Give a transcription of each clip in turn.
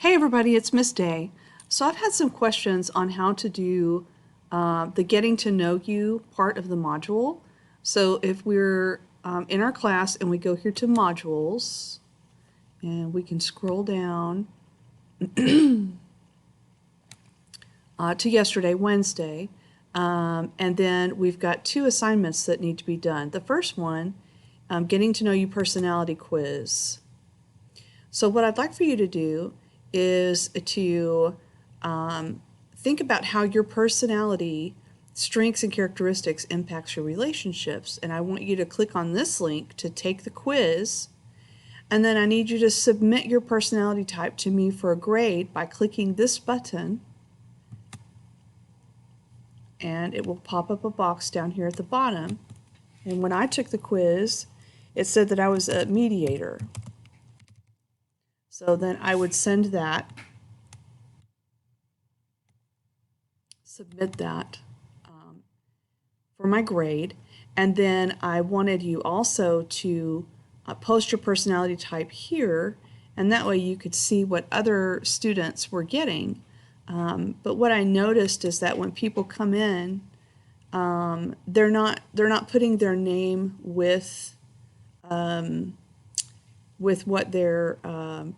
Hey everybody, it's Miss Day. So I've had some questions on how to do the getting to know you part of the module. So if we're in our class and we go here to modules and we can scroll down to yesterday, Wednesday, and then we've got two assignments that need to be done. The first one, getting to know you personality quiz. So what I'd like for you to do is to think about how your personality, strengths, and characteristics impacts your relationships. And I want you to click on this link to take the quiz. And then I need you to submit your personality type to me for a grade by clicking this button. And it will pop up a box down here at the bottom. And when I took the quiz, it said that I was a mediator. So then I would send that, submit that for my grade, and then I wanted you also to post your personality type here, and that way you could see what other students were getting. But what I noticed is that when people come in, they're not putting their name with what their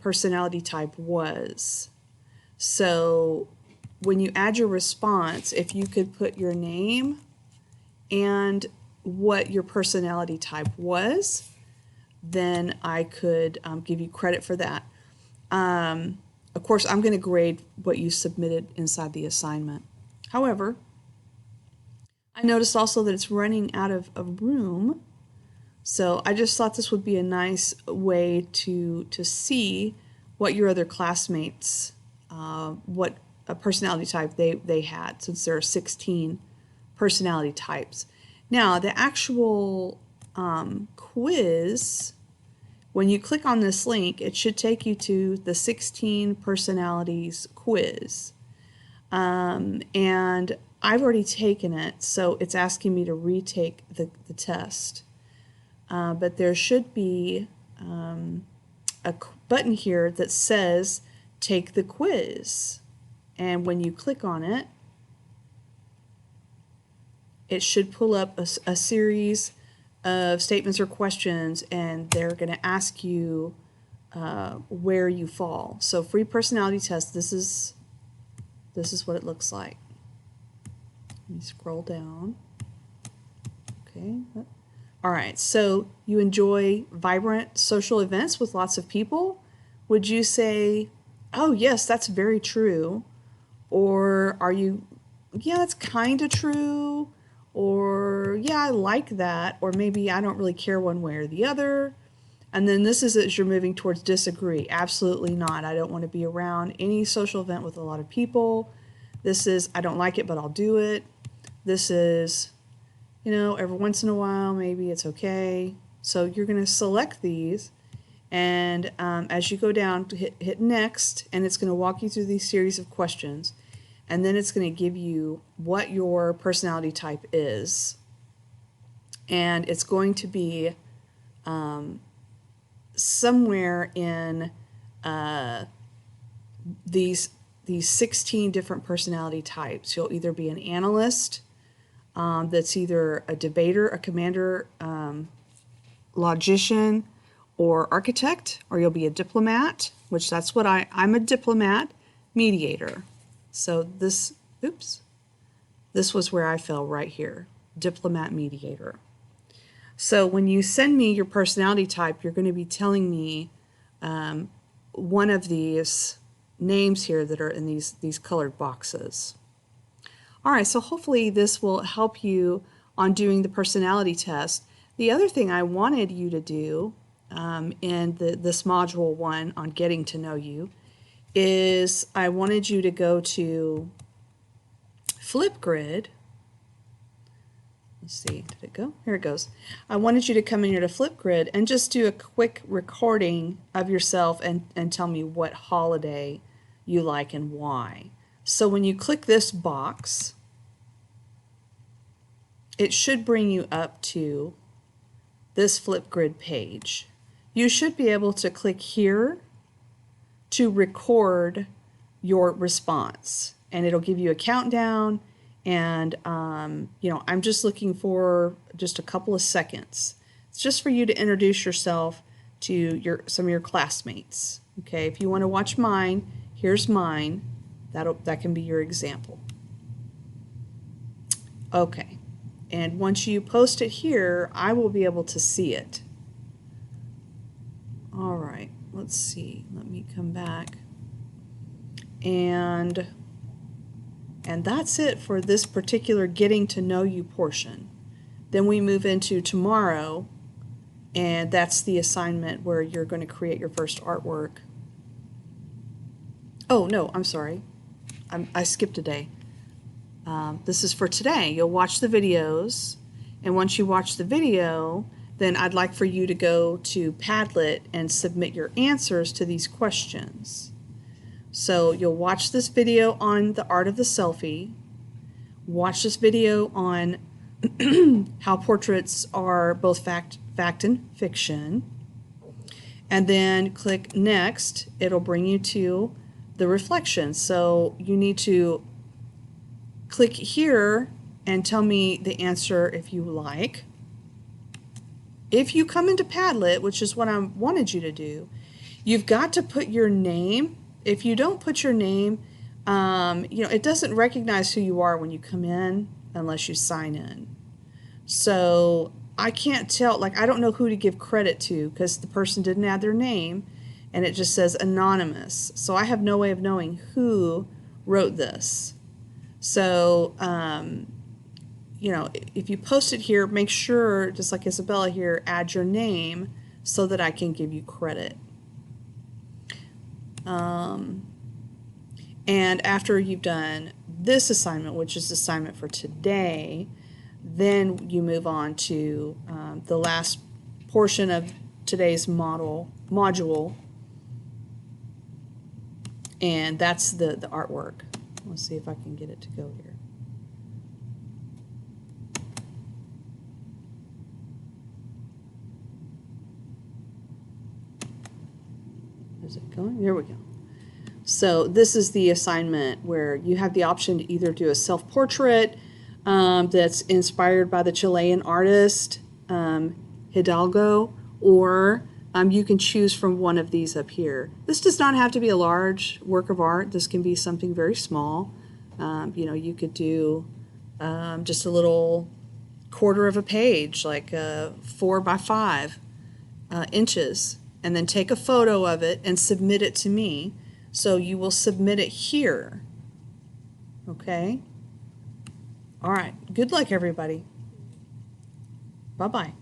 personality type was. So when you add your response, if you could put your name and what your personality type was, then I could give you credit for that. Of course, I'm going to grade what you submitted inside the assignment. However, I noticed also that it's running out of room. So I just thought this would be a nice way to see what your other classmates, what a personality type they had, since there are 16 personality types. Now, the actual quiz, when you click on this link, it should take you to the 16 personalities quiz. And I've already taken it, so it's asking me to retake the test. But there should be a button here that says take the quiz. And when you click on it, it should pull up a series of statements or questions, and they're going to ask you where you fall. So free personality test, this is what it looks like. Let me scroll down. Okay. All right, so you enjoy vibrant social events with lots of people. Would you say, oh yes, that's very true? Or are you, yeah, that's kind of true? Or yeah, I like that. Or maybe I don't really care one way or the other. And then this is as you're moving towards disagree. Absolutely not. I don't want to be around any social event with a lot of people. This is, I don't like it, but I'll do it. This is, you know, every once in a while, maybe it's okay. So you're going to select these, and as you go down, hit next, and it's going to walk you through these series of questions, and then it's going to give you what your personality type is, and it's going to be somewhere in these 16 different personality types. You'll either be an analyst, that's either a debater, a commander, logician, or architect, or you'll be a diplomat, which that's what I'm a diplomat, mediator. So this was where I fell right here, diplomat, mediator. So when you send me your personality type, you're going to be telling me one of these names here that are in these colored boxes. All right, so hopefully this will help you on doing the personality test. The other thing I wanted you to do in this module 1 on getting to know you is I wanted you to go to Flipgrid. Let's see, did it go? Here it goes. I wanted you to come in here to Flipgrid and just do a quick recording of yourself and tell me what holiday you like and why. So when you click this box, it should bring you up to this Flipgrid page. You should be able to click here to record your response. And it'll give you a countdown. And, you know, I'm just looking for just a couple of seconds. It's just for you to introduce yourself to some of your classmates. Okay, if you want to watch mine, here's mine. That can be your example. Okay, and once you post it here, I will be able to see it. All right, let's see. Let me come back. And that's it for this particular getting to know you portion. Then we move into tomorrow, and that's the assignment where you're going to create your first artwork. Oh, no, I'm sorry. I skipped a day. This is for today. You'll watch the videos, and once you watch the video, then I'd like for you to go to Padlet and submit your answers to these questions. So you'll watch this video on the art of the selfie, watch this video on how portraits are both fact and fiction, and then click next. It'll bring you to the reflection. So you need to click here and tell me the answer if you like. If you come into Padlet, which is what I wanted you to do, you've got to put your name. If you don't put your name, you know, it doesn't recognize who you are when you come in unless you sign in. So I can't tell, like, I don't know who to give credit to because the person didn't add their name and it just says anonymous. So I have no way of knowing who wrote this. So, you know, if you post it here, make sure, just like Isabella here, add your name so that I can give you credit. And after you've done this assignment, which is the assignment for today, then you move on to the last portion of today's module, and that's the artwork. Let's see if I can get it to go here. Is it going? There we go. So this is the assignment where you have the option to either do a self-portrait that's inspired by the Chilean artist Hidalgo, or you can choose from one of these up here. This does not have to be a large work of art. This can be something very small. You know, you could do just a little quarter of a page, like 4 by 5 inches, and then take a photo of it and submit it to me. So you will submit it here. Okay? All right. Good luck, everybody. Bye-bye.